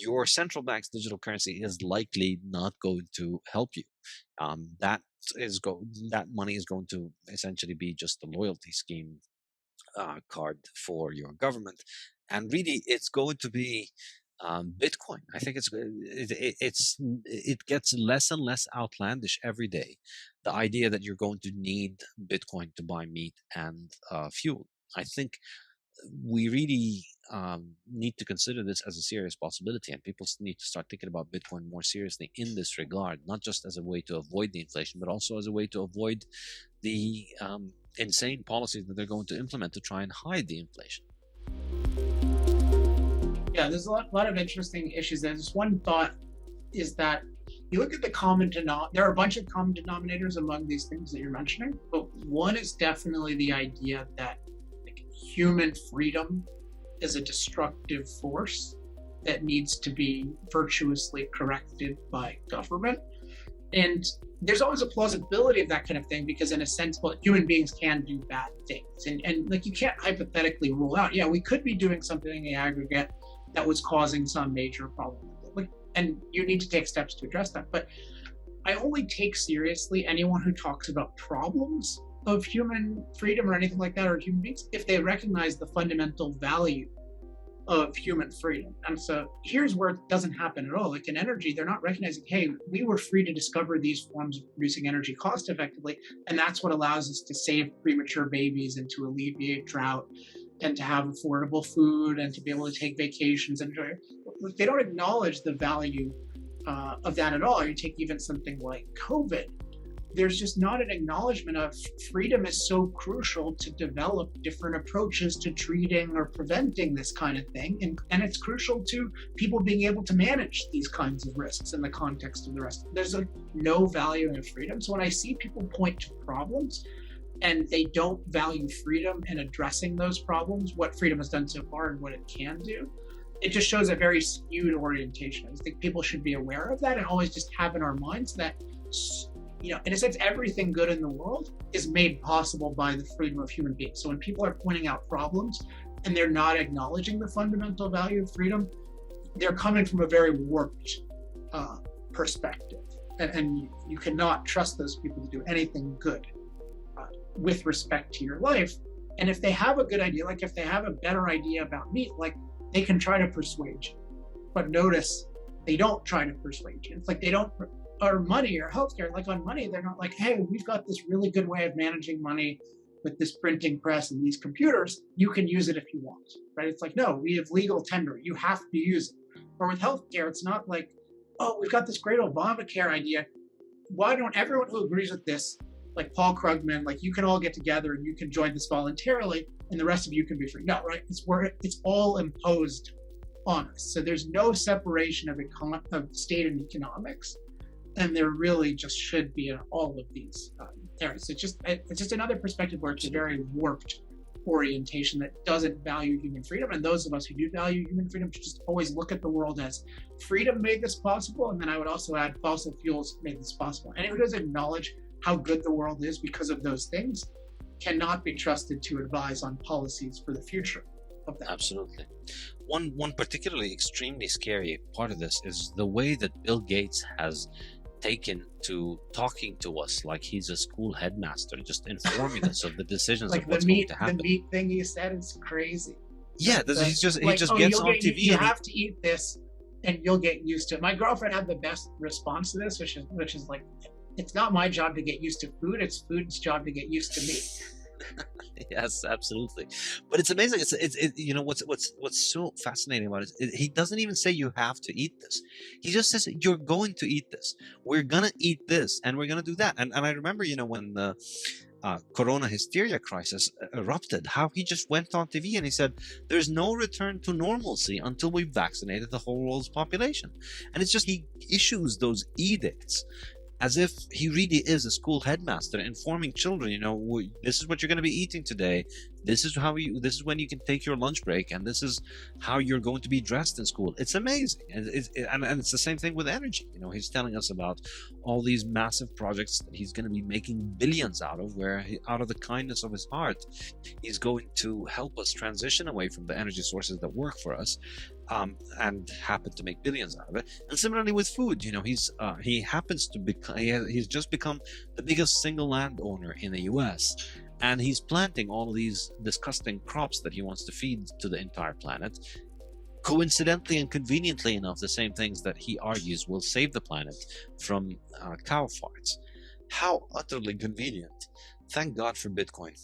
your central bank's digital currency is likely not going to help you. That that money is going to essentially be just a loyalty scheme card for your government, and really, it's going to be Bitcoin. I think it gets less and less outlandish every day. The idea that you're going to need Bitcoin to buy meat and fuel. I think we really need to consider this as a serious possibility, and people need to start thinking about Bitcoin more seriously in this regard, not just as a way to avoid the inflation, but also as a way to avoid the insane policies that they're going to implement to try and hide the inflation. Yeah, there's a lot of interesting issues there. This one thought is that you look at the common there are a bunch of common denominators among these things that you're mentioning, but one is definitely the idea that human freedom is a destructive force that needs to be virtuously corrected by government. And there's always a plausibility of that kind of thing, because in a sense, well, human beings can do bad things. And like, you can't hypothetically rule out, yeah, we could be doing something in the aggregate that was causing some major problem. And you need to take steps to address that. But I only take seriously anyone who talks about problems of human freedom or anything like that, or human beings, if they recognize the fundamental value of human freedom. And so here's where it doesn't happen at all. Like in energy, they're not recognizing, hey, we were free to discover these forms of producing energy cost effectively, and that's what allows us to save premature babies and to alleviate drought and to have affordable food and to be able to take vacations and enjoy it. They don't acknowledge the value of that at all. You take even something like COVID. There's just not an acknowledgement of freedom is so crucial to develop different approaches to treating or preventing this kind of thing. And it's crucial to people being able to manage these kinds of risks in the context of the rest. There's no value in freedom. So when I see people point to problems and they don't value freedom in addressing those problems, what freedom has done so far and what it can do, it just shows a very skewed orientation. I think people should be aware of that and always just have in our minds that, you know, in a sense, everything good in the world is made possible by the freedom of human beings. So when people are pointing out problems and they're not acknowledging the fundamental value of freedom, they're coming from a very warped perspective. And you cannot trust those people to do anything good with respect to your life. And if they have a good idea, like if they have a better idea about meat, like they can try to persuade you. But notice, they don't try to persuade you. It's like they don't, or money or healthcare, like on money, they're not like, hey, we've got this really good way of managing money with this printing press and these computers. You can use it if you want, right? It's like, no, we have legal tender. You have to use it. Or with healthcare, it's not like, oh, we've got this great Obamacare idea. Why don't everyone who agrees with this, like Paul Krugman, like you can all get together and you can join this voluntarily and the rest of you can be free. No, right? It's where it's all imposed on us. So there's no separation of state and economics. And there really just should be in all of these areas. It's just another perspective where it's a very warped orientation that doesn't value human freedom. And those of us who do value human freedom should just always look at the world as freedom made this possible. And then I would also add fossil fuels made this possible. Anyone who doesn't acknowledge how good the world is because of those things cannot be trusted to advise on policies for the future of that. Absolutely. One particularly extremely scary part of this is the way that Bill Gates has taken to talking to us like he's a school headmaster, just informing us of the decisions like of what's going to happen. The meat thing you said is crazy. Yeah, he just gets on TV. You have to eat this, and you'll get used to it. My girlfriend had the best response to this, which is like, it's not my job to get used to food. It's food's job to get used to me. Yes, absolutely. But it's amazing. It's you know what's so fascinating about it is he doesn't even say you have to eat this. He just says you're going to eat this. We're gonna eat this, and we're gonna do that. And I remember, you know, when the Corona hysteria crisis erupted, how he just went on TV and he said, "There's no return to normalcy until we've vaccinated the whole world's population." And it's just he issues those edicts as if he really is a school headmaster informing children, you know, this is what you're going to be eating today. This is when you can take your lunch break, and this is how you're going to be dressed in school. It's amazing. And it's the same thing with energy. You know, he's telling us about all these massive projects that he's going to be making billions out of, where out of the kindness of his heart, he's going to help us transition away from the energy sources that work for us and happened to make billions out of it. And similarly with food, he happens to become he's just become the biggest single landowner in the US, and he's planting all of these disgusting crops that he wants to feed to the entire planet. Coincidentally and conveniently enough, the same things that he argues will save the planet from cow farts. How utterly convenient. Thank God for Bitcoin.